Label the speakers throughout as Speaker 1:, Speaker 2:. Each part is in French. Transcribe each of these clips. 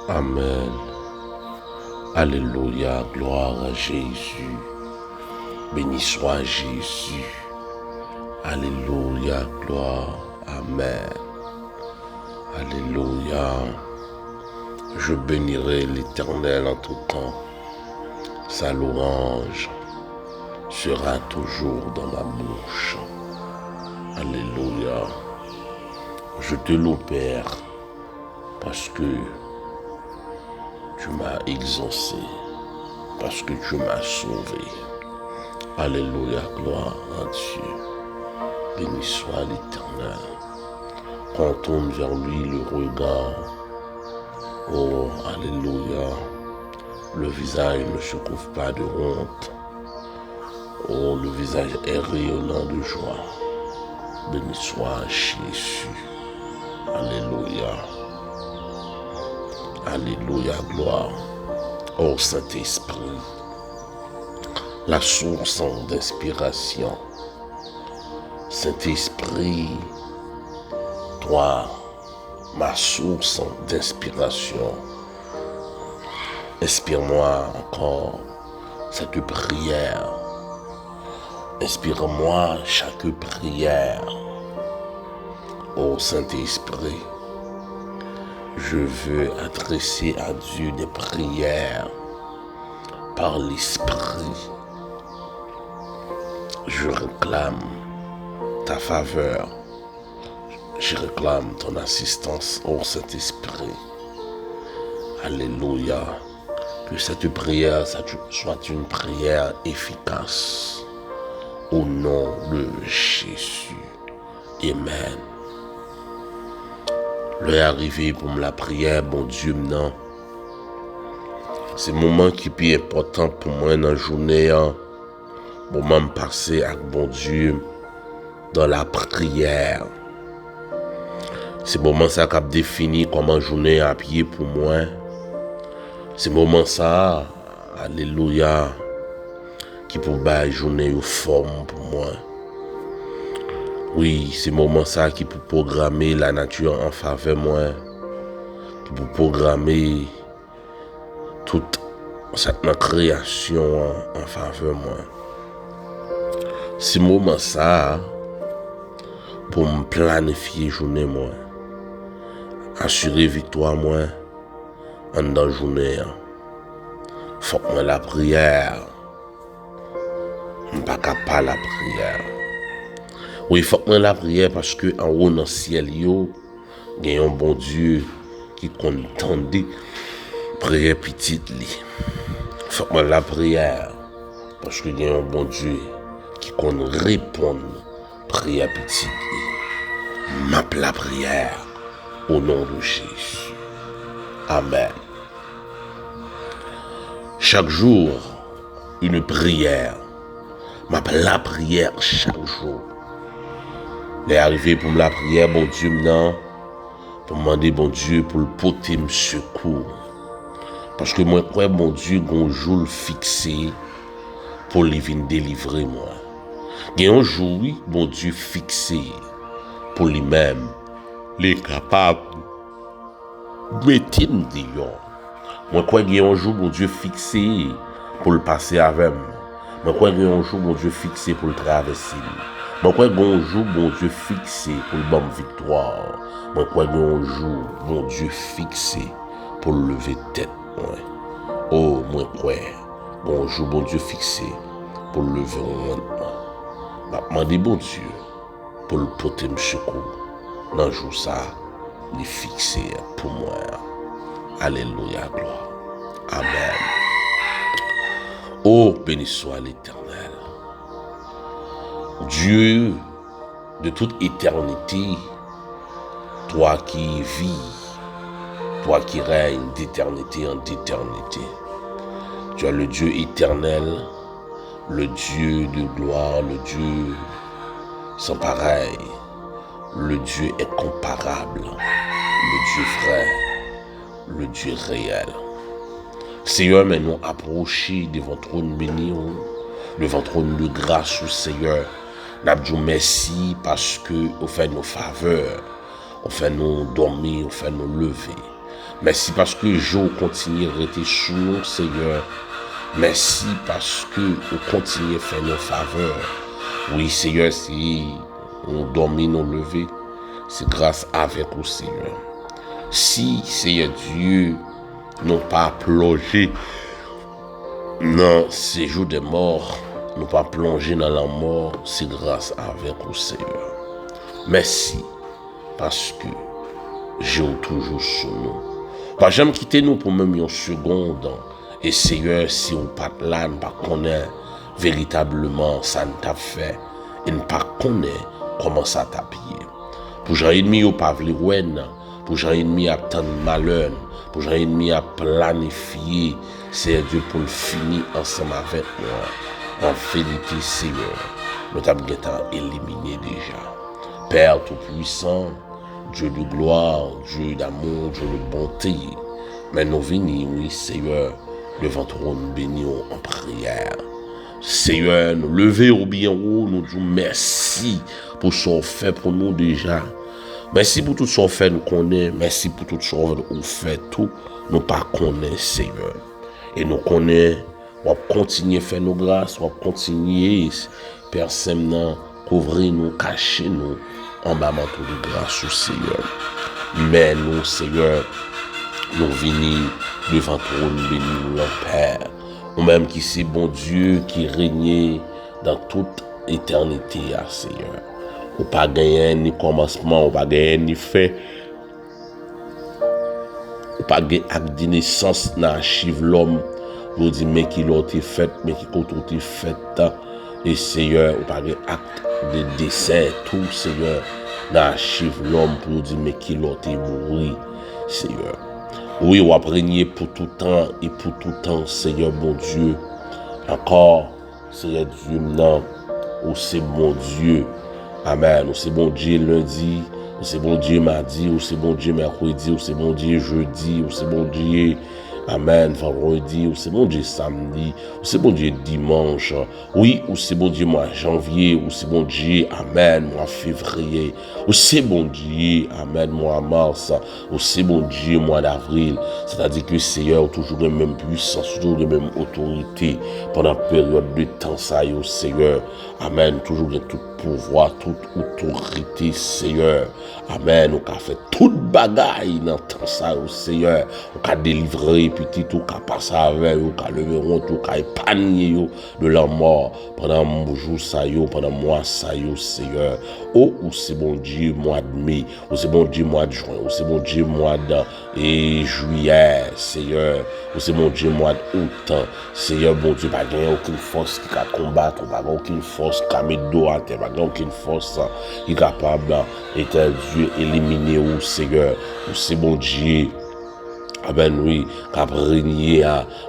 Speaker 1: Amen. Alléluia, gloire à Jésus. Béni soit Jésus. Alléluia, gloire. Amen. Alléluia. Je bénirai l'Éternel en tout temps. Sa louange sera toujours dans ma bouche. Alléluia. Je te loue, Père, parce que tu m'as exaucé, parce que tu m'as sauvé. Alléluia, gloire à Dieu. Béni soit l'Éternel. Quand on tourne vers lui le regard, oh, alléluia, le visage ne se couvre pas de honte. Oh, le visage est rayonnant de joie. Béni soit Jésus. Alléluia. Alléluia, gloire. Oh Saint-Esprit, la source d'inspiration. Saint-Esprit, toi, ma source d'inspiration. Inspire-moi encore cette prière. Inspire-moi chaque prière. Ô Saint-Esprit, je veux adresser à Dieu des prières par l'Esprit. Je réclame ta faveur. Je réclame ton assistance, ô Saint-Esprit. Alléluia. Que cette prière soit une prière efficace. Au nom de Jésus. Amen. L'heure est arrivée pour la prière, bon Dieu, maintenant. C'est un moment qui est plus important pour moi dans la journée. Moment passer avec bon Dieu dans la prière. C'est le moment ça qui a défini comment journée à pied pour moi. C'est le moment ça, alléluia, qui pour la journée une forme pour moi. Oui, c'est le moment ça qui peut programmer la nature en faveur de moi, qui peut programmer toute cette création en faveur de moi. C'est le moment ça pour me planifier journée moi, assurer victoire moi en dans la journée. Faut que la prière, je ne suis pas capable de la prière. Oui, il faut que la prière parce que en haut dans le ciel, il y a un bon Dieu qui contendait prière petite. Il faut que la prière parce qu'il y a un bon Dieu qui répond prière petite. M'a la prière au nom de Jésus. Amen. Chaque jour, une prière. M'a la prière chaque jour. Il est arrivé pour la prière, bon Dieu, maintenant, pour demander, bon Dieu, pour le porter me secours. Parce que moi, crois, bon Dieu, un jour fixé pour lui venir délivrer moi. Il y a un jour, oui, bon Dieu, fixé pour lui-même, les capable de mettre dehors. Moi, crois qu'il y a un jour, bon Dieu, fixé pour le passer avec moi. Moi, crois qu'il y a un jour, bon Dieu, fixé pour le traverser. Moi, crois qu'il y a un jour, bon Dieu, fixé pour le bon victoire. Moi, crois qu'il y a un jour, bon Dieu, fixé pour le lever tête. Ouais. Oh, moi, crois, bon jour, bon Dieu, fixé pour le lever maintenant. Je demande, bon Dieu, pour le porter me secours. Dans le jour, ça, il est fixé pour moi. Alléluia, gloire. Amen. Oh, béni soit l'Éternel. Dieu de toute éternité, toi qui vis, toi qui règnes d'éternité en éternité. Tu es le Dieu éternel, le Dieu de gloire, le Dieu sans pareil, le Dieu incomparable, le Dieu vrai, le Dieu réel. Seigneur, mais nous approcher devant trône béni, devant trône de grâce, Seigneur. Nous disons merci parce que vous faites nos faveurs, vous faites nous dormir, vous faites nous lever. Merci parce que je continue à rester sous nous, Seigneur. Merci parce que vous continuez à faire nos faveurs. Oui, Seigneur, si on domine, on lever, c'est grâce avec vous, Seigneur. Si, Seigneur Dieu, nous pas plongé dans ces jours de mort, nous pas plongé dans la mort, c'est grâce avec vous, Seigneur. Merci parce que j'ai toujours sur nous. Pas jamais quitter nous pour même une seconde. Et Seigneur, si on pas là, nous pas connaît véritablement ça nous t'a fait. Et nous pas connaît comment ça t'a payé. Pour gens ennemis au pas vle wen, pour gens ennemis à tant malheur, pour gens ennemis à planifier, c'est Dieu pour le finir ensemble avec moi. En vérité, Seigneur, nous t'avons éliminé déjà. Père Tout-Puissant, Dieu de gloire, Dieu d'amour, Dieu de bonté. Mais nous venons, oui, Seigneur, devant ton béni en prière. Seigneur, nous lever au bien haut, nous disons merci pour ce qu'on fait pour nous déjà. Merci pour tout ce qu'on fait, nous connaissons. Merci pour tout ce qu'on fait, tout, nous pas connaissons, Seigneur. Et nous connaissons, on va continuer à faire nos grâces, on va continuer, Père Saint, couvrir nous, cacher nous, en bas manteau de grâce au Seigneur. Mais nous, Seigneur, nous venons devant ton béni, mon Père. Nous-mêmes qui c'est bon Dieu qui règne dans toute éternité, Seigneur. Ou pas gagner ni commencement, ou pas gagner ni fin. Ou pas gagner acte de naissance dans l'archive l'homme. Vous dites, mais qui l'a été fait, mais qui compte été fait. Et Seigneur, ou pas gagner acte de décès, tout Seigneur, dans l'archive l'homme, pour dire, mais qui l'a été mouru, Seigneur. Oui, on va régner pour tout temps et pour tout temps, Seigneur bon Dieu. Encore, Seigneur Dieu, non, ou c'est bon Dieu. Amen. Ou c'est bon Dieu lundi, ou c'est bon Dieu mardi, ou c'est bon Dieu mercredi, ou c'est bon Dieu jeudi, ou c'est bon Dieu, amen, vendredi, ou c'est bon Dieu samedi, ou c'est bon Dieu dimanche. Oui, ou c'est bon Dieu mois janvier, ou c'est bon Dieu, amen, mois février, ou c'est bon Dieu, amen, mois mars, ou c'est bon Dieu mois d'avril. C'est-à-dire que le Seigneur a toujours la même puissance, toujours la même autorité pendant la période de temps, ça y est, Seigneur, amen, toujours tout pouvoir, toute autorité, Seigneur. Amen. On a fait toute bagaille dans le temps ça, Seigneur. On a délivré, petit, on a passé avec, on a levé honte, on a épargné de la mort pendant mon jour, ça y est, pendant moi, ça y est, Seigneur. Oh, c'est bon Dieu, mois de mai, ou c'est bon Dieu, mois de juin, ou c'est bon Dieu, mois de juillet, Seigneur. Ou c'est mon Dieu, mois d'août, Seigneur, bon Dieu, pas gagner aucune force qui va combattre, pas aucune force qui va mettre dos à terre, pas aucune force qui est capable d'être Dieu éliminer ou Seigneur. Ou c'est bon Dieu. Ah ben oui, qu'a régné,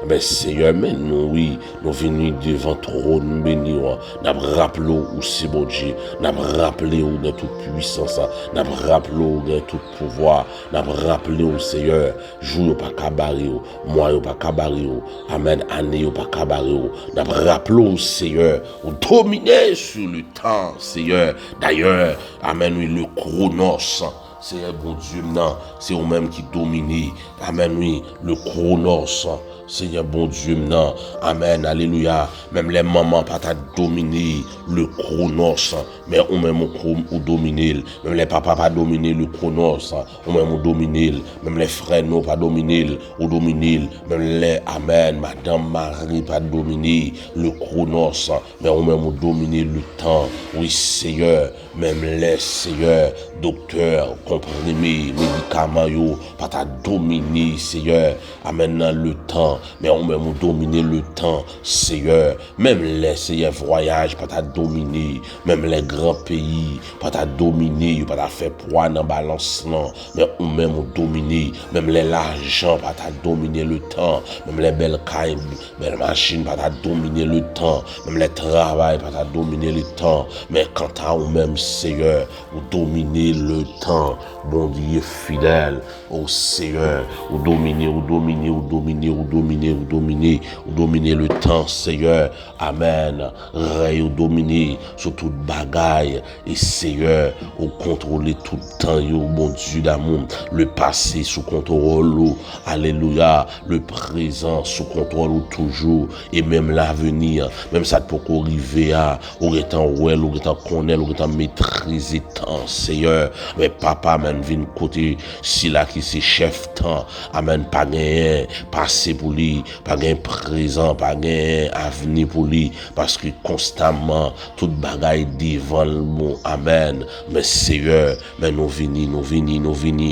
Speaker 1: ben Seigneur, mais nous, oui, nous venons devant trône béni, nous rappelé où c'est bon Dieu, nous rappelé où de toute puissance, nous rappelé où de tout pouvoir, nous rappelé où Seigneur, jour pas cabaret, mois pas cabaret, amen, année pas cabaret, nous rappelé où Seigneur, où dominer sur le temps, Seigneur, d'ailleurs, amen, oui, le chronos, Seigneur bon Dieu, non, c'est vous-même qui domine. Amen, oui, le chronos. Seigneur bon Dieu, non. Amen, alléluia. Même les mamans pas t'a dominé le chronos. Mais ou même ou dominer. Même les papas pas dominer le chronos. Ou même ou dominer. Même les frères non pas dominer. Ou dominer. Même les, amen, madame Marie pas dominer le chronos. Mais ou même ou dominer le temps. Oui, Seigneur. Même les, Seigneur, docteur, comprimés, médicaments, yo, pas t'a dominer, Seigneur. Amen, le temps. Mais on même dominer le temps, Seigneur. Même les, Seigneur, voyages, pas t'a dominer. Même les grands pays, pas t'a dominer, pas t'a fait poids dans balance, non. Mais on même dominer. Même les l'argent, pas t'a dominer le temps. Même les belles cailles, belles machines, pas t'a dominer le temps. Même les travail, pas t'a dominer le temps. Mais quant à ou même, Seigneur, vous dominez le temps. bon Dieu fidèle, au Seigneur, ou dominer, ou dominer, ou dominer, ou dominer, ou dominer, ou dominer le temps, Seigneur, amen, règne ou dominer sur toute bagaille, et Seigneur, ou contrôler tout le temps, yo, bon Dieu d'amour, le passé sous contrôle, alléluia, le présent sous contrôle toujours, et même l'avenir, même ça pour arriver à, ou étant well, ou étant connaître, ou étant maîtriser temps, Seigneur, mais papa, amen, vin côté, si là qui c'est chef temps, amen, pas gagné, passé pour lui, pas gagné présent, pas gagné avenir pour lui, parce que constamment, toute bagaille devant le mot, amen, mais Seigneur, mais nous venons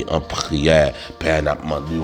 Speaker 1: en prière, Père, n'a demandé,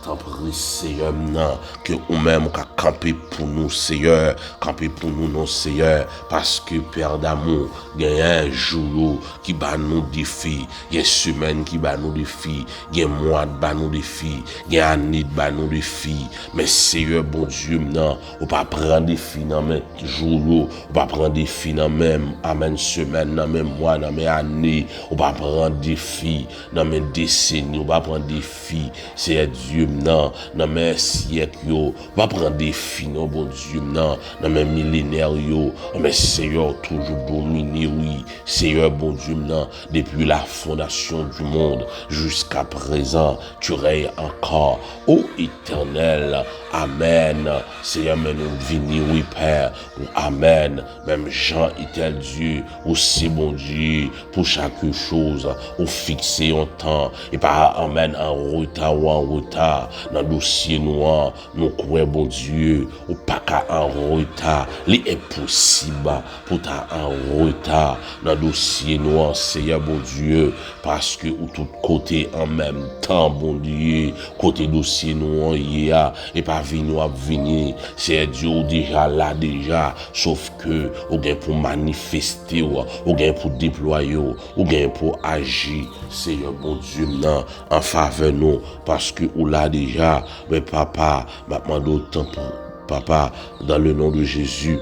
Speaker 1: t'en prie, Seigneur, non, que ou même qu'à camper pour nous, Seigneur, camper pour nous, non, Seigneur, parce que Père d'amour, il y a un jour qui bat nous défis, il y a une semaine qui bat nous défis, il y a un mois qui bat nous défis, il y a une année qui bat nous défis, mais Seigneur, bon Dieu, non, on pas prendre des filles dans même jour, on pas prendre des filles dans même, amen, semaine, dans même mois, dans même année, on pas prendre des filles dans même décennies, on pas prendre des filles, c'est Dieu, non, dans mes siècles, yo, va prendre des filles, non, bon Dieu, non, dans mes millénaires, yo, mais Seigneur, toujours dominé, oui, Seigneur, bon Dieu, non, depuis la fondation du monde jusqu'à présent, tu règnes encore, ô éternel, amen, Seigneur, mais nous venons, oui, Père, ou amen, même Jean était Dieu, aussi, bon Dieu, pour chaque chose, ou fixer en temps, et pas, amen, en retard ou en retard, dans le dossier noir, nous croyons, bon Dieu, ou pas qu'à en retard, il est possible pour ta en retard dans le dossier noir, Seigneur, bon Dieu, parce que ou tout côté en même temps, bon Dieu, côté dossier noir, il y a, et pas venir à venir, c'est Dieu déjà là, déjà, sauf que, ou bien pour manifester, ou bien pour déployer, ou bien pour agir, Seigneur, bon Dieu, non, en faveur nous, parce que ou là déjà, mais papa, maintenant d'autant pour papa, dans le nom de Jésus,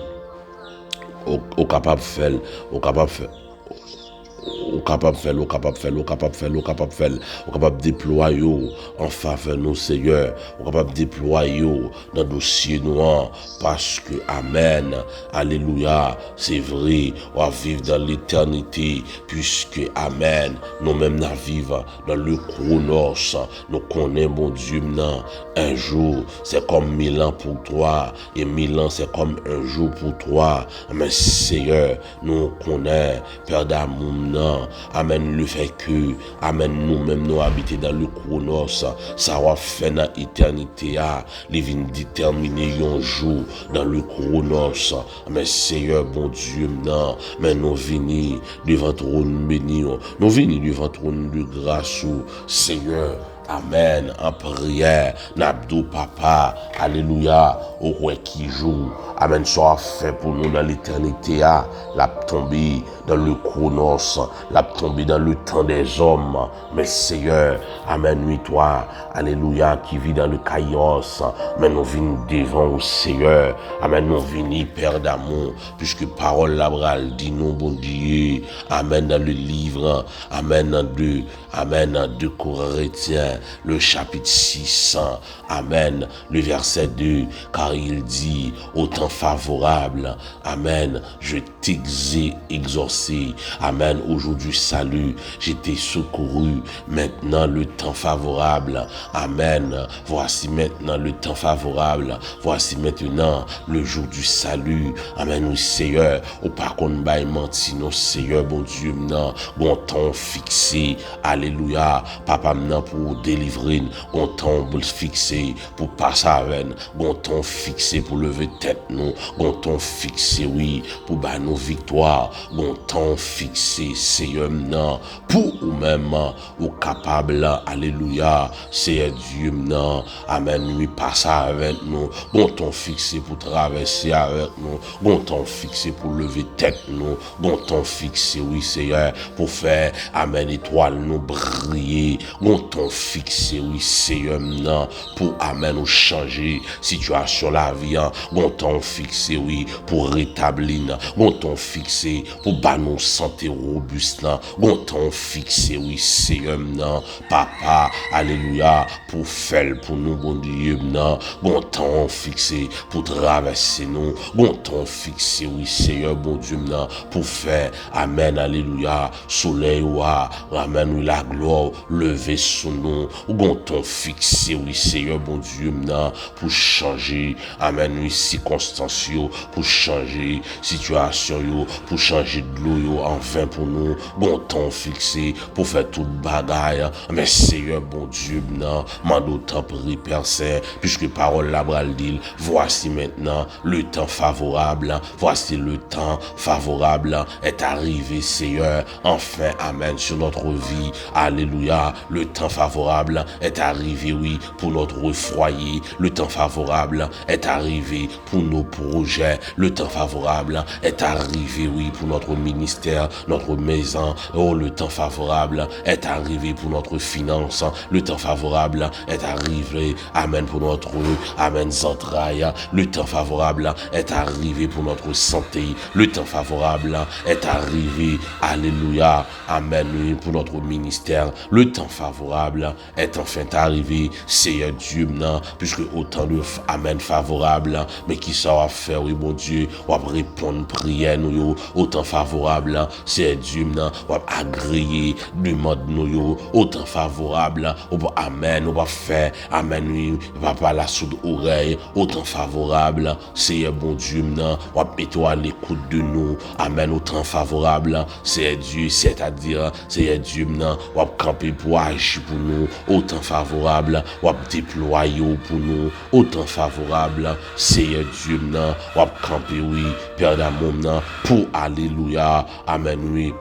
Speaker 1: au capable de faire, au capable de faire. Au capable de faire, au capable de faire, au capable de faire, au capable de faire, au capable de déployer en faveur de nos Seigneur, au capable de déployer dans le dossier noir, parce que, amen, alléluia, c'est vrai, on va vivre dans l'éternité, puisque, amen, nous-mêmes, nous vivons dans le chronos, nous connaissons, mon Dieu, maintenant, un jour, c'est comme 1000 ans pour toi, et 1000 ans, c'est comme un jour pour toi, mais Seigneur, nous connaissons, Père d'amour, non, amen, le fait que, amen, nous-mêmes, nous habiter dans le chronos, ça va faire dans l'éternité, les vignes déterminer un jour dans le chronos, mais Seigneur, bon Dieu, non, mais nous venons devant trône béni, nous venons devant trône de grâce, Seigneur, amen, en prière, n'abdou papa, alléluia, au roi qui joue, amen, soit fait pour nous dans l'éternité, la tomber dans le chronos, la tomber dans le temps des hommes, mais Seigneur, amen, oui, toi, alléluia, qui vit dans le chaos, mais nous venons devant au Seigneur, amen, nous venons, Père d'amour, puisque parole labral dit nous, bon Dieu, amen, dans le livre, amen, dans 2 Corinthiens, le chapitre 6, amen, le verset 2, car il dit, au temps favorable, amen, je t'ai exaucé, amen, au jour du salut, j'étais secouru, maintenant le temps favorable, amen, voici maintenant le temps favorable, voici maintenant le jour du salut, amen, oui Seigneur, au par contre, bail menti, non Seigneur, bon Dieu, non, bon temps fixé, alléluia, papa, maintenant pour délivrer, bon temps fixé, pour passer avec, bon temps fixé pour lever tête, nous, bon temps fixé, oui, pour battre nos victoires, bon temps fixé, Seigneur, non, pour ou même, ou capable, alléluia, c'est Dieu, non, amen, oui, passe avec nous, bon temps fixé pour traverser avec nous, bon temps fixé pour lever tête, nous, bon temps fixé, oui, Seigneur, pour faire, amen, étoile, nous briller, bon temps fixé, oui, Seigneur, non, pour, amen, nous changer situation la vie, bon temps fixé, oui, pour rétablir, bon ton fixé pour ba nous santé robuste là, ton fixé oui Seigneur nan, papa, alléluia, pour faire pour nous bon Dieu nan, ton fixé pour traverser nous, ton fixé oui Seigneur bon Dieu nan, pour faire amen alléluia, soleil ouah, amen oui la gloire lever sur nous, ton fixé oui Seigneur bon Dieu nan, pour changer amen oui circonstances pour changer situation yo, pour changer de l'eau yo en vin pour nous, ton fixé pour faire toute bagaille, mais Seigneur bon Dieu nan, mando temps prie Père Saint, puisque parole la bral dit, voici maintenant le temps favorable, voici le temps favorable est arrivé Seigneur, enfin amen sur notre vie, alléluia, le temps favorable est arrivé oui pour notre foyer, le temps favorable est arrivé pour nos projets, le temps favorable est arrivé oui pour notre ministère, notre maison, oh le temps favorable est arrivé pour notre finance, le temps favorable est arrivé, amen pour notre, amen entrailles, le temps favorable est arrivé pour notre santé, le temps favorable est arrivé, alléluia, amen pour notre ministère, le temps favorable est enfin arrivé, Seigneur Dieu, puisque autant de amen favorable, mais qui saura faire, oui mon Dieu, ou répondre prière nous, autant favorable, Seigneur Dieu, ou agréer demande nous, autant favorable, ou amen, ou faire, amen, oui, papa la soude oreille, autant favorable, Seigneur bon Dieu, ou mettre à l'écoute de nous, amen, autant favorable, Seigneur Dieu, c'est-à-dire, Seigneur Dieu, ou camper pour agir pour nous, autant favorable, ou déployer pour nous, autant favorable, Seigneur Dieu, ou camper, oui, Père d'amour, pour alléluia, amen, oui.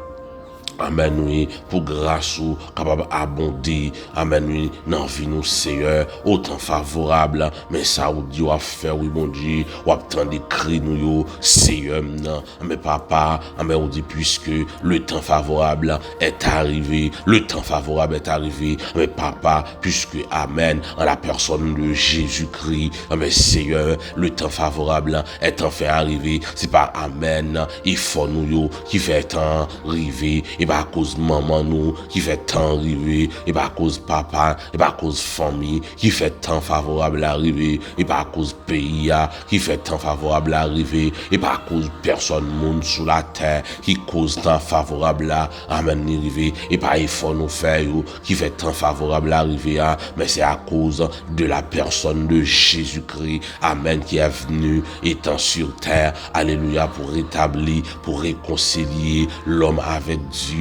Speaker 1: Amen, oui, pour grâce ou capable abonder, amen, oui, dans vie nous, Seigneur, autant favorable, mais ça ou Dieu a fait, oui, mon Dieu, ou attendre des cris nous, Seigneur, non, mais papa, amen, on dit, puisque le temps favorable est arrivé, le temps favorable est arrivé, mais papa, puisque, amen, en la personne de Jésus-Christ, mais Seigneur, le temps favorable est enfin arrivé, c'est pas amen, il faut nous, qui fait temps arriver, et pas à cause maman nous qui fait temps arriver, et pas à cause papa, et pas à cause famille qui fait temps favorable arriver, et pas à cause pays qui fait temps favorable arriver, et pas à cause personne monde sur la terre qui cause temps favorable amen arriver, et pas il faut nous faire qui fait temps favorable arriver, mais c'est à cause de la personne de Jésus-Christ, amen, qui est venu étant sur terre, alléluia, pour rétablir, pour réconcilier l'homme avec Dieu.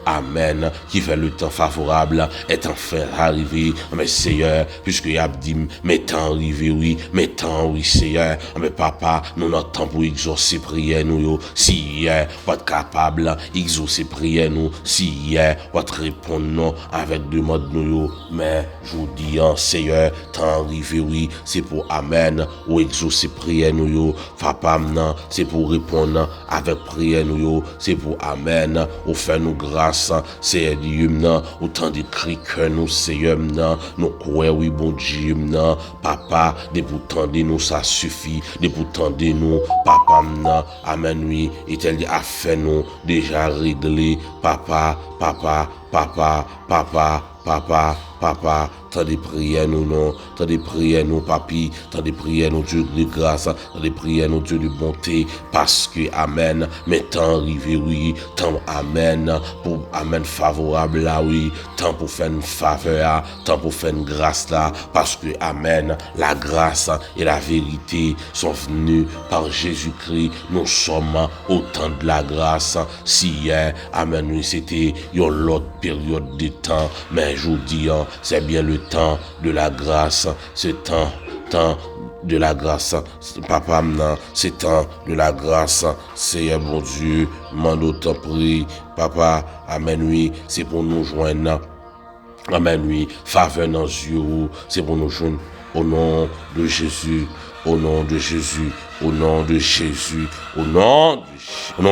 Speaker 1: Amen, qui fait le temps favorable est enfin arrivé, mais Seigneur, puisque y a dit, mais temps arrivé, oui, mais temps, oui, Seigneur, mais papa, nous n'avons temps pour exaucer prière, nous, si hier, pas capable d'exaucer prière, nous, si hier, pas répondre, non, avec demande, nous, mais je vous dis, Seigneur, temps arrivé, oui, c'est pour amen, ou exaucer prière, nous, papa, non, c'est pour répondre avec prière, nous, c'est pour amen, ou faire nous grâce, Seigneur Dieu, autant de cris que nous, Seigneur, nous croyons, oui, bon Dieu, papa, de pourtant de nous, ça suffit, de pourtant de nous, papa, amen, oui, et tel a fait nous déjà réglé, papa, papa, papa, papa, papa, papa, tant de prières nous non, tant de prières nous papi, tant de prières nous Dieu de grâce, tant de prières nous Dieu de bonté, parce que amen, mais temps arrivé oui, temps amen, pour amen favorable là oui, temps pour faire une faveur, temps pour faire une grâce là, parce que amen, la grâce et la vérité sont venus par Jésus-Christ, nous sommes au temps de la grâce, si hier, amen oui, c'était une autre période de temps, mais je vous dis, c'est bien le temps de la grâce, ce temps de la grâce, papa, c'est temps de la grâce, Seigneur bon Dieu, mando t'en prie, papa, amen oui, c'est pour nous joindre, amen oui, faveur dans les yeux, c'est pour nous joindre au nom de Jésus, au nom de Jésus, au nom de Jésus, au nom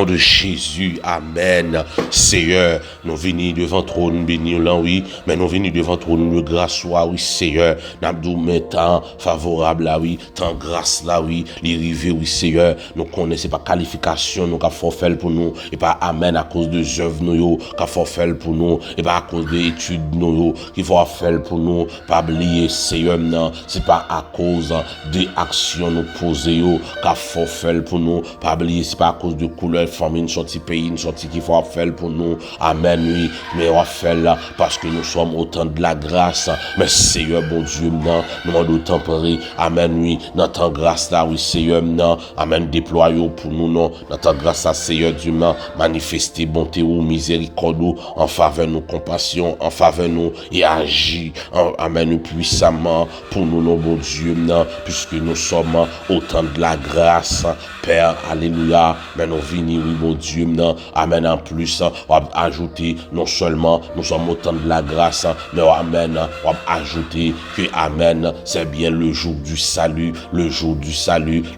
Speaker 1: de Jésus, amen. Seigneur, nous venons devant trône béni là, oui, mais nous venons devant trône de grâce, oui, Seigneur. Nous mettons favorable là, oui, tant grâce là, oui, les rivés, oui, Seigneur. Nous connaissons pas qualification, nous avons fait pour nous, et pas amen à cause de œuvres, nous, qu'a fait pour nous, et pas à cause des études, nous, qu'il faut faire pour nous, pas oublier, Seigneur, non, c'est pas à cause des actions nous poser, qu'a fait pour nous, pas oublier, c'est pas à cause de couleur, famille, une sortie pays, une sortie qu'il faut faire pour nous, amen, oui, mais on va faire là, parce que nous sommes au temps de la grâce, mais Seigneur, bon Dieu, non, nous demandons tempérer, amen, oui, notre grâce là, oui, Seigneur, non, amen, déployons pour nous, non, notre grâce à Seigneur Dieu, non, manifester bonté ou miséricorde en faveur de nos compassion, en faveur de nous, et agir, amen, puissamment pour nous, non, bon Dieu, non, puisque nous sommes au temps de la grâce, Père, alléluia, mais nous venons, oui, bon Dieu, non, amen, en plus, on va ajouter, non seulement, nous sommes au temps de la grâce, mais amen, on va ajouter que, amen, c'est bien le jour du salut,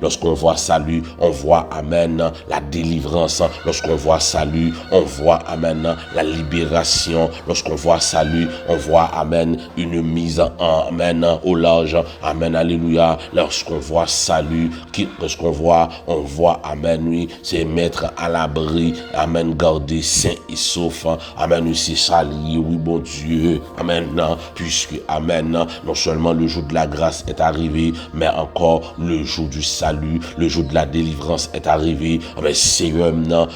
Speaker 1: lorsqu'on voit salut, on voit, amen, la délivrance, lorsqu'on voit salut, on voit, amen, la libération, lorsqu'on voit salut, on voit, amen, une mise en, amen, au large, amen, alléluia, lorsqu'on voit salut, lorsqu'on voit, on voit, amen, oui, c'est mettre à l'abri, amen, garder saint et sauf, amen, oui, c'est saluer, oui, bon Dieu, amen, puisque, amen, non seulement le jour de la grâce est arrivé, mais encore le jour du salut, le jour de la délivrance est arrivé, amen, Seigneur,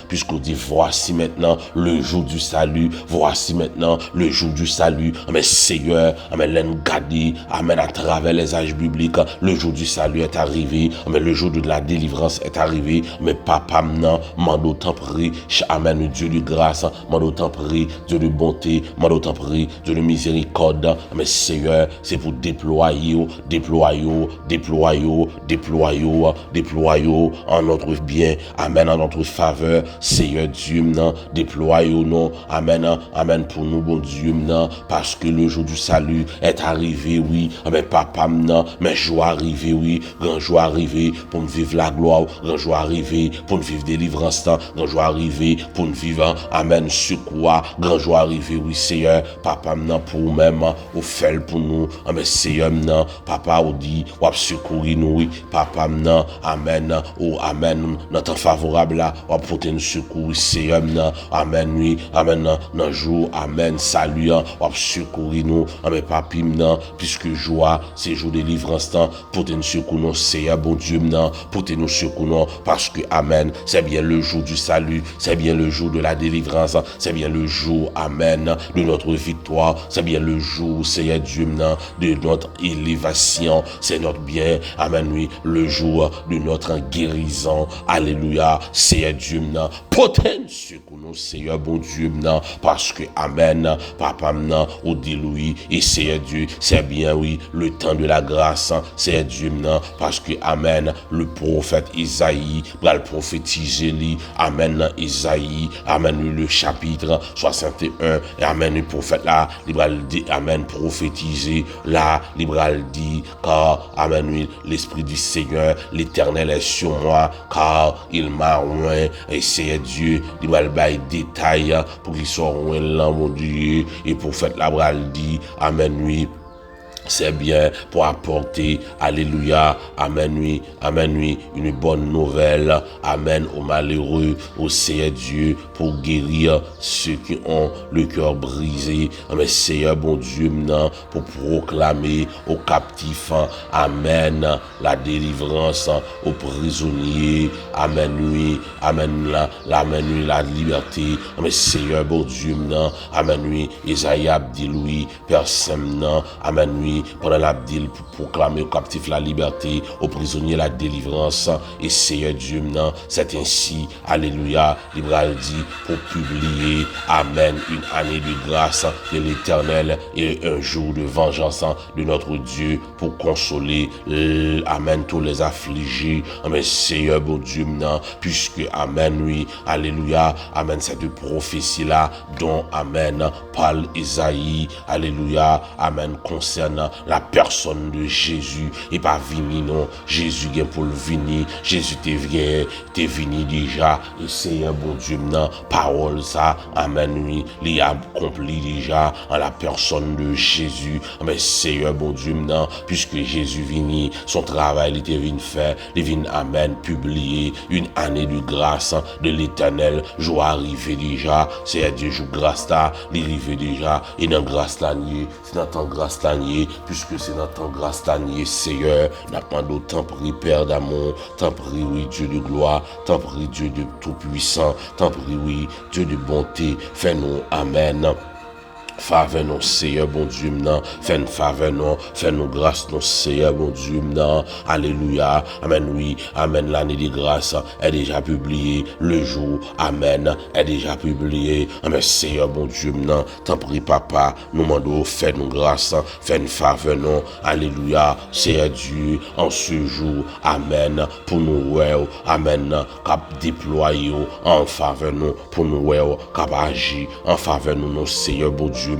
Speaker 1: puisqu'on dit, voici maintenant le jour du salut, voici maintenant le jour du salut, amen, Seigneur, amen, l'engadi, amen, à travers les âges bibliques, le jour du salut est arrivé, amen, le jour de la délivrance est arrivé, mais papa, m'en autant prie, amen, Dieu de grâce, m'en autant prie, Dieu de bonté, m'en autant prie, Dieu de miséricorde, mais Seigneur, c'est pour déployer en notre bien, amen, en notre faveur, Seigneur Dieu, déployons, non, amen, amen, pour nous, bon Dieu, parce que le jour du salut est arrivé, oui, amen, papa, mais jour arrivé, oui, grand jour arrivé pour nous vivre la gloire, grand jour arrivé pour nous vivre délivrance, grand jour arrivé pour nous vivre, amen, secours, grand jour arrivé, oui, Seigneur, papa, pour nous-mêmes, au fait pour nous, amen, Seigneur, papa, ou dit, ou secourir nous, oui, papa, amen, ou amen, notre favorable là, ou porter nous secours, Seigneur, amen, oui, amen, dans jour, amen, salut, ou secourir nous, amen, papi, puisque joie, c'est jour de délivrance, porter nous secours, nous, Seigneur, bon Dieu, porter nous secours, nous, parce que, amen, c'est bien le jour du salut, c'est bien le jour de la délivrance, c'est bien le jour, amen, de notre victoire, c'est bien le jour, Seigneur Dieu, de notre élévation, c'est notre bien, amen, oui, le jour de notre guérison, alléluia, Seigneur Dieu, portez nous secours, nous, Seigneur, bon Dieu, parce que, amen, papa, au dit Louis, et Seigneur Dieu, c'est bien, oui, le temps de la grâce, Seigneur Dieu, parce que, amen, le prophète Isaïe va le prophétiser, amen, Isaïe, amen, le chapitre 61, et amen, le prophète là, il va le dire, amen, prophétiser, là, il va le dire, car, amen, oui, l'Esprit du Seigneur, l'Éternel est sur moi, car il m'a oint, et Seigneur Dieu, il va le bailler détail, pour qu'il soit oint là, mon Dieu, et prophète là, il va le dire, amen, oui, c'est bien pour apporter, alléluia, amen, oui, une bonne nouvelle, amen, aux malheureux, au Seigneur Dieu, pour guérir ceux qui ont le cœur brisé, amen, Seigneur, bon Dieu, pour proclamer aux captifs, amen, la délivrance, aux prisonniers, amen, oui, amen, la liberté, amen, Seigneur, bon Dieu, amen, oui, Isaïe dit, oui, personne, amen, oui, pendant l'abdil pour proclamer aux captifs la liberté, aux prisonniers la délivrance, et Seigneur Dieu, c'est ainsi, alléluia, l'Ibral dit, pour publier, amen, une année de grâce de l'Éternel et un jour de vengeance de notre Dieu pour consoler, amen, tous les affligés, amen, Seigneur, bon Dieu, puisque, amen, oui, alléluia, amen, cette prophétie-là, dont, amen, parle Isaïe, alléluia, amen, concernant la personne de Jésus, et pas vini non, Jésus vient pour le venir, Jésus t'es venu déjà, et Seigneur bon Dieu, maintenant, parole ça, amen, oui, il a accompli déjà en la personne de Jésus, mais Seigneur bon Dieu, maintenant, puisque Jésus vini, son travail, il était venu faire, il vient, amen, publier une année de grâce de l'Éternel, jour arrivé déjà, Seigneur Dieu, jour grâce là, il arrivé déjà, et dans grâce là, c'est dans ton grâce là, puisque c'est dans ton grâce là, Seigneur, n'a pas d'autant pris, Père d'amour, t'en prie, oui, Dieu de gloire, t'en prie, Dieu de tout-puissant, t'en prie, oui, Dieu de bonté, fais-nous, amen. Faveur non Seigneur bon Dieu maintenant, fais-nous grâce non Seigneur bon Dieu maintenant, alléluia, amen oui, amen, l'année de grâce est déjà publiée, le jour, amen, est déjà publié, amen Seigneur bon Dieu maintenant, t'en prie papa, nous demandons, fais-nous grâce, fais-nous faveur non, alléluia, Seigneur Dieu, en ce jour, amen, pour nous ouais, amen, cap déployer en faveur nous, pour nous ouais, cap agir en faveur nous, non Seigneur bon Dieu,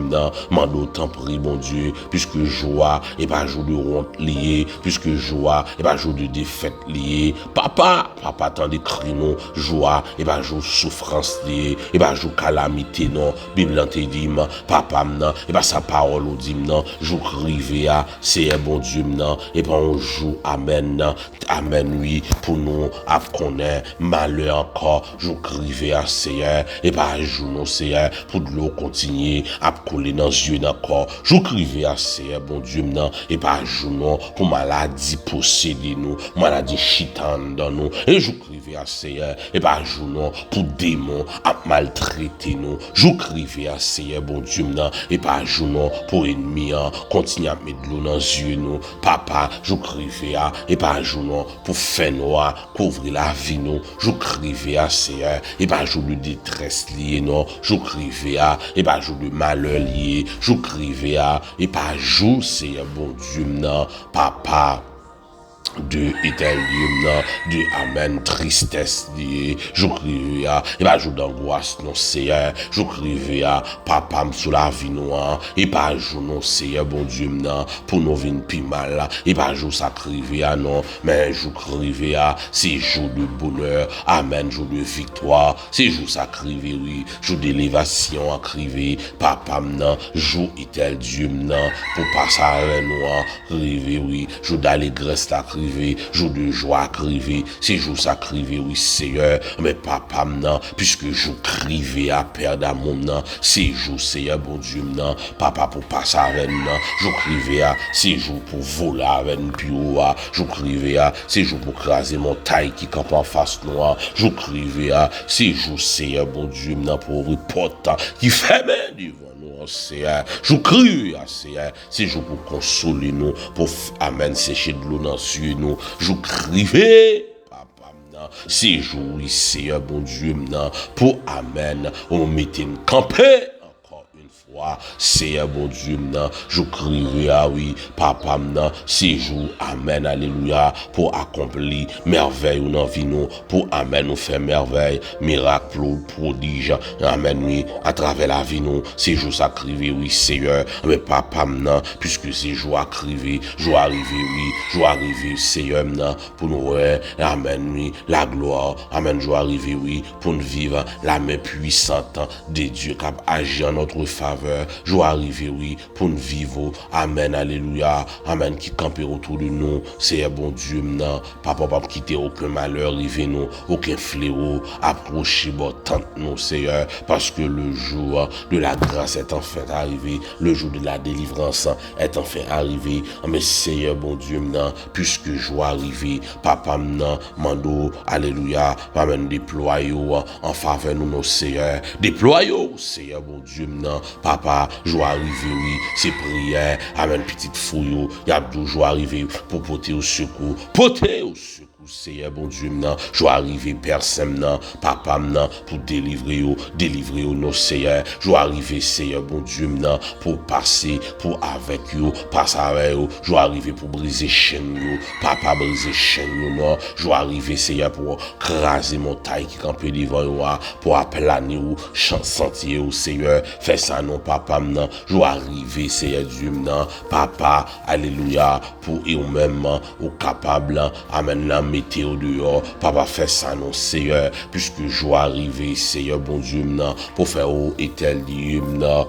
Speaker 1: mando t'en prie bon Dieu, puisque joie et pas jour de honte lié, puisque joie et pas jour de défaite lié, papa t'en décrit non, joie et pas jour souffrance lié, et pas jour calamité non, Bible te dit papa non, et pas sa parole ou dit non, jour crivé à, c'est un bon Dieu non, et pas on joue amen non, amen oui, pour nous à connaître malheur encore, jour crivé à Seigneur, et pas jour non Seigneur, pour de l'eau continuer à couler dans les yeux encore. Je crive à Seigneur, bon Dieu, maintenant, et pas jour non, pour maladie posséder nous, maladie chitane dans nous, et je crive à Seigneur, et pas jour non, pour démons à maltraiter nous. Je crive à Seigneur, bon Dieu, maintenant, et pas jour non, pour ennemis, continue à mettre de l'eau dans les yeux nous. Papa, je crive à, et pas jour non, pour faire noir, couvrir la vie nous. Je crive à Seigneur, et pas jour de détresse liée non. Je crive à, et pas jour de malheur lié, je crive à, et pas jour, c'est un bon Dieu, non, papa. De éternel, de amen, tristesse liée, je crive à, et pas jour d'angoisse, non, Seigneur, je crive à, papa, sous la vie noire, et pas jour, non, Seigneur, bon Dieu, non, pour nous venir plus mal, et pas jour, ça crive à, non, mais je crive à, c'est jour de bonheur, amen, jour de victoire, c'est jour, ça crive, oui, jour d'élévation, à crive, papa, non, jour éternel, Dieu, non, pour passer à la noire, crive, oui, jour d'allégresse, la crive, jour de joie crivé, c'est jour ça crivé, oui Seigneur, mais papa non, puisque je crivé à Père d'amour non, c'est jour Seigneur bon Dieu non, papa pour passer avec non, je crivé à, c'est jour pour voler avec puis je crivé à, c'est jour pour craser mon taille qui campe en face noire, je crivé à, c'est jour Seigneur bon Dieu non, pour reporter qui fait bien du vent. Seigneur, je crie à Seigneur, c'est jour pour consoler nous, pour amen, sécher de l'eau dans les yeux nous, je crie, papa, c'est jour, oui, Seigneur, bon Dieu, pour amen, on mettait une campée. Seigneur bon Dieu, je crierai à oui, papa, ces jours, amen, alléluia, pour accomplir merveille ou non vie nous, pour amen, nous faire merveille, miracle, prodige, amen, oui, à travers la vie nous, ces jours ça crivé, oui, Seigneur, mais papa, puisque ces jours à crivé, jour arrivé, oui, jour arrivé, Seigneur, pour nous, amen, oui, la gloire, amen, jour arrivé, oui, pour nous vivre la main puissante de Dieu qui a agi en notre faveur. Jour arrivé, oui, pour nous vivre. Amen, alléluia. Amen, qui camper autour de nous. C'est un bon Dieu, non. Papa, pas quitter aucun malheur, arrivé nous, aucun fléau, approcher, tente nous, Seigneur, parce que le jour de la grâce est enfin arrivé. Le jour de la délivrance est enfin arrivé. Mais Seigneur, bon Dieu, non, puisque jour arrivé, papa, non, mando, alléluia. Amen, déployons en faveur de nos Seigneur. Déployons, Seigneur, bon Dieu, non. Papa, joie arrivé, oui, c'est prière, amen, petite fouille, y a toujours arrivé pour porter au secours, Seigneur, bon Dieu, maintenant, je vais arriver, Père Saint, maintenant, Papa, maintenant, pour délivrer, nos Seigneur. Je vais arriver, Seigneur, bon Dieu, maintenant, pour passer, pour avec vous, passer avec vous. Je vais arriver pour briser chaîne, Papa, briser chaîne, non. Je vais arriver, Seigneur, pour craser mon taille qui campe devant vous, pour aplaner vous, sentir vous, Seigneur. Fais ça, non, Papa, maintenant. Je vais arriver, Seigneur Dieu, maintenant, Papa, alléluia, pour vous-même, vous capable, amen, la météo dehors, papa fait ça non Seigneur, puisque je vais arriver Seigneur bon Dieu maintenant, pour faire au éternel maintenant.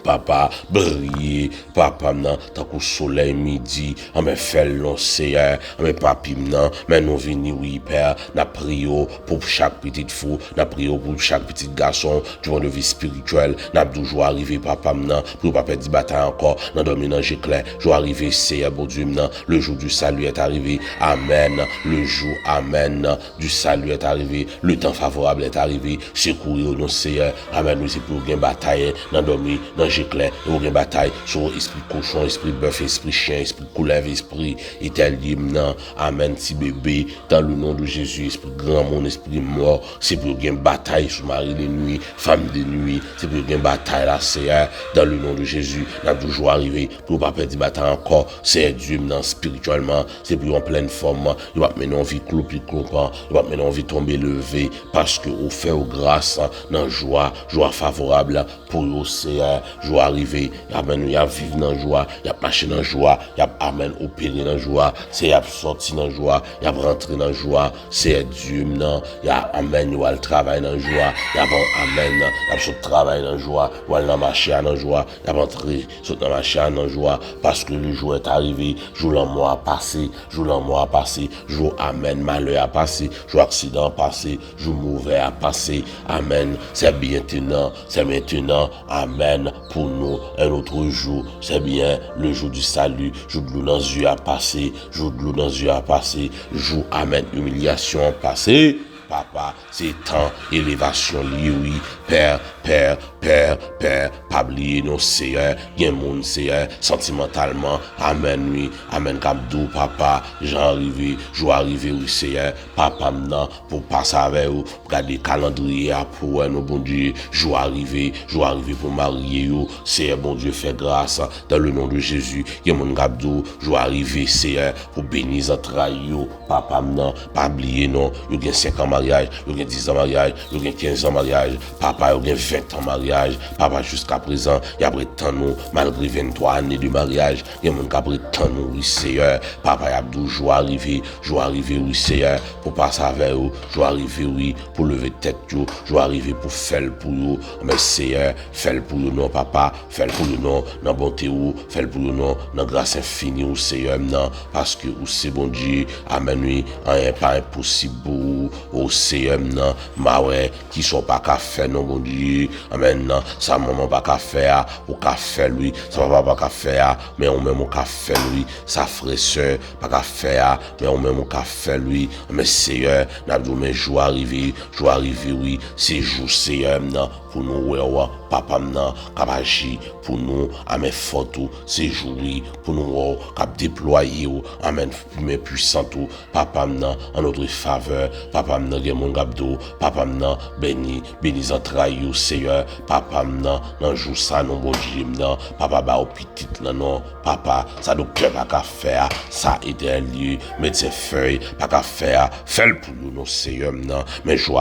Speaker 1: Papa, briller, papa, nan, tant qu'au soleil midi, on me fait long, Seigneur, on me papi, nan, mais nous venons, oui, Père, n'a prié pour chaque petite fou, n'a prié pour chaque petit garçon, du monde de vie spirituelle, n'a toujours arrivé, papa, nan, pour pas perdre bataille encore, n'a dormi dans j'éclair, je vais arriver, Seigneur, bon Dieu, nan, le jour du salut est arrivé, amen, le jour, amen, du salut est arrivé, le temps favorable est arrivé, secourir nos Seigneur, amen, nous, c'est pour gagner bataille, n'a dormi, dans j'éclair, et une bataille sur esprit cochon, esprit bœuf, esprit chien, esprit couleuvre, esprit éternel, non, amen, si bébé, dans le nom de Jésus, esprit grand, mon esprit mort, c'est pour une bataille sur mari de nuit, femme de nuit, c'est pour une bataille là, c'est dans le nom de Jésus, n'a toujours arrivé, pour pas perdre bataille encore, c'est Dieu, non, spirituellement, c'est pour en pleine forme, il va mener envie clouper, cloupant, il va mener envie tomber levé, parce que au fait, au grâce, dans joie favorable, pour vous, c'est joie arriver, amen, il y a vivre dans joie, il y a marché dans joie, il y a amen opérer dans joie, c'est y a sorti dans joie, il y a rentrer dans joie, c'est Dieu maintenant, il y a amen, il y a le travail dans joie, il y a bon amen, il y a le travail dans joie, il y a le marché dans joie, il y a rentrer dans marché dans joie, parce que le jour est arrivé, jour le mois a passé, jour le mois a passé, jour amen, malheur a passé, jour accident a passé, jour mauvais a passé, amen, c'est maintenant, amen, pour nous, un autre jour, c'est bien le jour du salut, jour de l'eau dans les yeux a passé, jour de l'eau dans les yeux a passé, jour, amen, humiliation a passé, papa, c'est temps, élévation, oui, Père, pas oublier nos Seigneur, gen moun Seigneur, sentimentalement, amen, oui, amen, Kabdou, papa, j'arrive, oui, Seigneur, papa, maintenant, pour passer avec vous, regarder calendrier, pour nous, bon Dieu, j'arrive pour marier vous, Seigneur, bon Dieu, fait grâce, dans le nom de Jésus, gen moun Kabdou, j'arrive, Seigneur, pour bénir entrailles, papa, maintenant, pas oublier, non, il y a 5 ans mariage, il y a 10 ans mariage, il y a 15 ans mariage, papa, il y a 20 ans mariage, papa, jusqu'à présent, il y a prétend nous, malgré 23 années de mariage, il y a mon qui prétend nous, oui, Seigneur, papa, il y a toujours arrivé, oui, Seigneur, pour passer avec vous, je vais arriver, oui, pour lever tête, je vais arriver pour faire pour vous, mais Seigneur, faire pour vous, non, papa, faire pour vous, non, dans bonté, ou, faire pour vous, non, dans grâce infinie, ou, Seigneur, non, parce que, ou, c'est bon Dieu, amen, oui, rien pas impossible, ou, Seigneur, non, ma ouais, qui sont pas qu'à faire, non, bon Dieu, amen, non, ça, maman, pas qu'à faire, ou qu'à faire, lui, ça papa, pas qu'à faire, mais on même, on qu'à faire, lui, ça frère, soeur, pas qu'à faire, mais on même, on qu'à faire, lui, mais Seigneur, n'a pas mais jour arrivé, oui, c'est jour, Seigneur, non, pour nous, ouais, papa, non, capagir, pour nous, amen, photo, c'est jouer, pour nous, cap déployer, amen, mais puissant, papa, non, en notre faveur, papa, non, mon gabdo, papa, non, béni entrailles, Seigneur, papa, non, jour ça, non, bon Dieu, non, papa, bah, au petit, non, papa, ça nous peut pas qu'à faire, ça est un lieu, mettre ses feuilles, pas qu'à faire, fais-le pour nous, non, Seigneur, non, mais je vais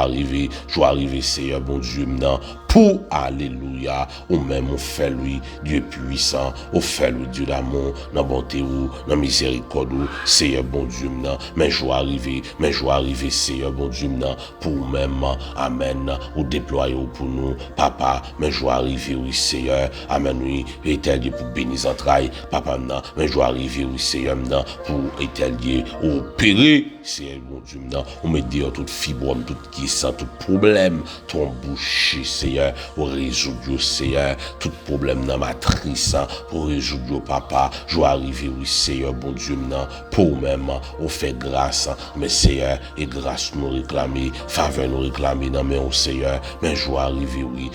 Speaker 1: arriver, Seigneur, bon Dieu, non, pour, alléluia, ou même on fait lui, Dieu puissant, on fait lui, Dieu d'amour, dans bonté ou, dans miséricorde ou, Seigneur bon Dieu, non, mais je vais arriver, Seigneur bon Dieu, non, pour même, amen, ou déployer pour nous, papa, mais je vais arriver, oui, Seigneur, amen, oui, éternel pour bénir entrailles, papa, non, mais je vais arriver, oui, Seigneur, non, pour éternel, opérer, Seigneur bon Dieu, non, on me dit toute fibrome, toute question, tout problème, ton boucher, Seigneur, pour résoudre, Seigneur, tout problème dans ma matrice, pour résoudre, papa, je vais arriver, oui, Seigneur, bon Dieu, non, pour même, on fait grâce, mais Seigneur, et grâce nous réclamer, faveur nous réclamer, non, mais au Seigneur, mais je vais arriver, oui,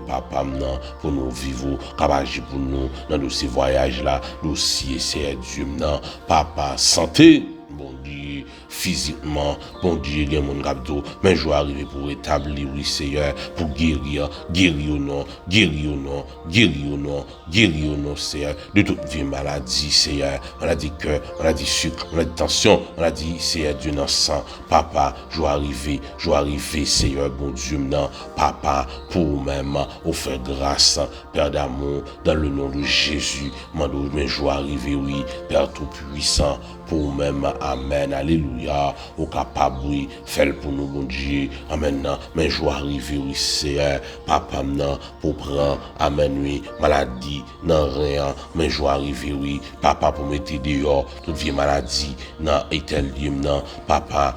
Speaker 1: papa, non, pour nous vivre, capable pour nous, dans ces voyages-là, nous, Seigneur, Dieu, non, papa, santé, bon Dieu, physiquement, bon Dieu, il y a mon gabdo, mais je vais arriver pour rétablir, oui, Seigneur, pour guérir au nom, guérir au nom, guérir au nom, guérir au nom, Seigneur, de toute vie maladie, Seigneur, maladie cœur, maladie sucre, maladie tension, maladie, Seigneur, Dieu dans sang, papa, je vais arriver, Seigneur, bon Dieu, maintenant, papa, pour même, offrir grâce, Père d'amour, dans le nom de Jésus, mais je vais arriver, oui, Père tout-puissant, pour même, amen, alléluia, au capable, oui, fais-le pour nous, bon Dieu, amen, mais je vais arriver, oui, Seigneur, papa, maintenant, pour prendre, amen, oui, maladie, non, rien, mais je vais arriver, oui, papa, pour mettre dehors, toute vieille maladie, non, éternel, non, papa,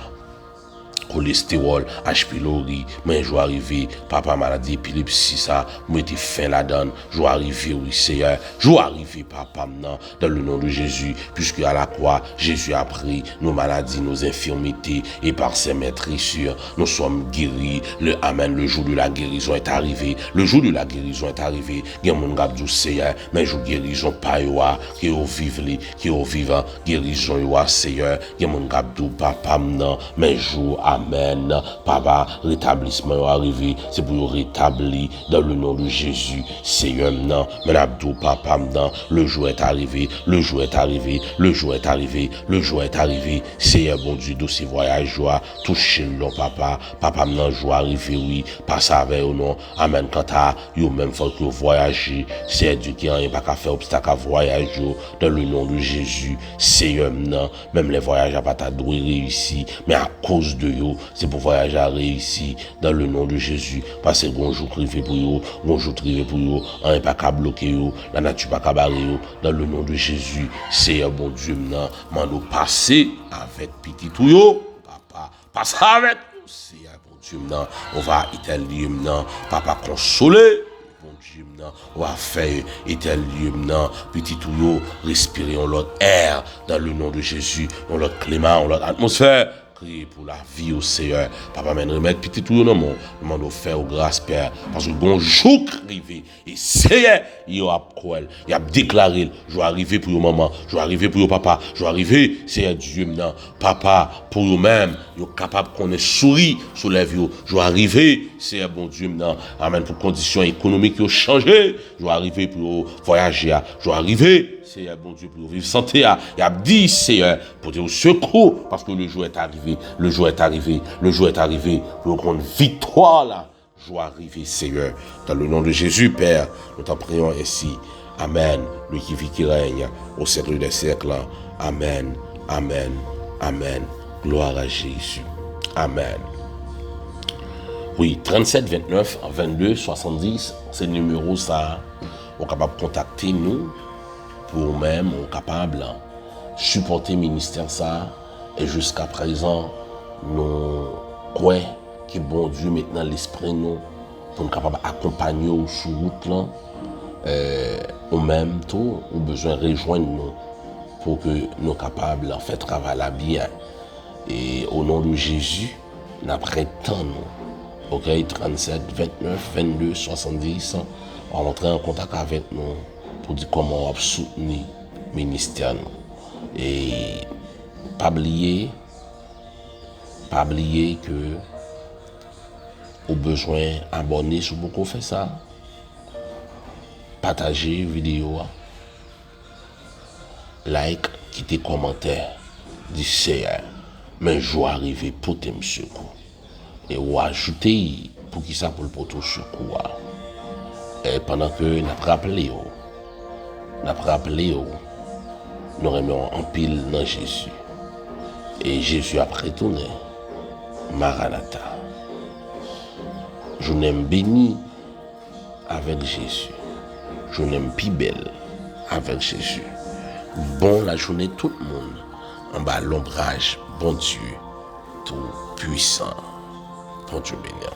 Speaker 1: cholestérol, H. pylori, mais je vais arriver, papa maladie, épilepsie, ça, moi t'es fin la donne, je vais arriver, oui, Seigneur, je vais arriver, papa, maintenant, dans le nom de Jésus, puisque à la croix, Jésus a pris nos maladies, nos infirmités, et par ses maîtrissures, nous sommes guéris, le Amen, le jour de la guérison est arrivé, le jour de la guérison est arrivé, il y a mon gabdou, Seigneur, mais je guérison pas, qui au vivre, qui au vivant, guérison, Seigneur, il y a mon gabdou, papa, maintenant, mais je amen, papa, rétablissement est arrivé, c'est pour rétablir dans le nom de Jésus, Seigneur, non, mais abdou, papa, non, le jour est arrivé, le jour est arrivé, le jour est arrivé, le jour est arrivé, Seigneur, bon Dieu, dossier voyage, joie, toucher le papa, papa, non, joie arrivé, oui, passe avec ou non, amen, quand t'as, yo même faut que voyager, c'est Dieu qui n'a pas qu'à faire obstacle à voyager, dans le nom de Jésus, Seigneur, non, même les voyages à pas t'as doué réussi, mais à cause de yo, c'est pour voyager à réussir dans le nom de Jésus. Parce que bonjour privé pour yo, bonjour privé pour yo, on n'est pas qu'à bloquer yo, la nature pas qu'à barrer yo, dans le nom de Jésus. C'est un bon Dieu maintenant, mando passer avec petit tout yo, papa, passe avec nous, c'est un bon Dieu maintenant, on va établir maintenant, papa consoler. On va faire éternel maintenant, petit tout yo, respirer on l'autre air dans le nom de Jésus, on l'autre climat, on l'autre atmosphère. Priez pour la vie au Seigneur. Papa, mène remettre petit tout non mon. Demande faire grâce Père parce que bon jour arrivé et Seigneur, il a cruel, il a déclaré, je vais arriver pour maman, je vais arriver pour papa, je vais arriver, Seigneur Dieu maintenant. Papa, pour eux-mêmes, ils sont capables qu'on ait souri sur les vies. Je vais arriver, Seigneur bon Dieu maintenant. Amen pour conditions économiques qui ont changé. Je vais arriver pour voyager, je vais arriver. Seigneur, bon Dieu, pour vivre santé, il a dit, Seigneur, pour te secours, parce que le jour est arrivé, le jour est arrivé, le jour est arrivé, pour prendre victoire là. Je vais arriver, Seigneur, dans le nom de Jésus, Père, nous t'en prions ainsi. Amen, lui qui vit, qui règne, au siècle des siècles. Amen, amen, amen. Gloire à Jésus. Amen. Oui, 37 29 22 70, c'est le numéro ça. On est capable de contacter nous. Pour même, on est capable de supporter le ministère ça. Et jusqu'à présent, nous croyons que bon Dieu maintenant l'esprit nous pour nous capable d'accompagner sur route là. Au même temps, on a besoin de rejoindre nous pour que nous soyons capables de faire travailler bien. Et au nom de Jésus, nous apprêtons nous. Ok, 37, 29, 22, 70, on va entrer en contact avec nous pour dire comment on va soutenir le ministère. Et pas oublier que au besoin abonner sur beaucoup fait ça. Partager vidéo, like, quitter commentaire, dire Seigneur, mais je vais arriver pour te secours. Et ou ajouter pour qui ça pour le poteau secours. Et pendant que nous rappelé, nous remettons en pile dans Jésus. Et Jésus a retourné. Maranatha. Je n'aime béni avec Jésus. Je n'aime plus belle avec Jésus. Bon la journée tout le monde. En bas l'ombrage, bon Dieu, tout puissant. Bon Dieu béni.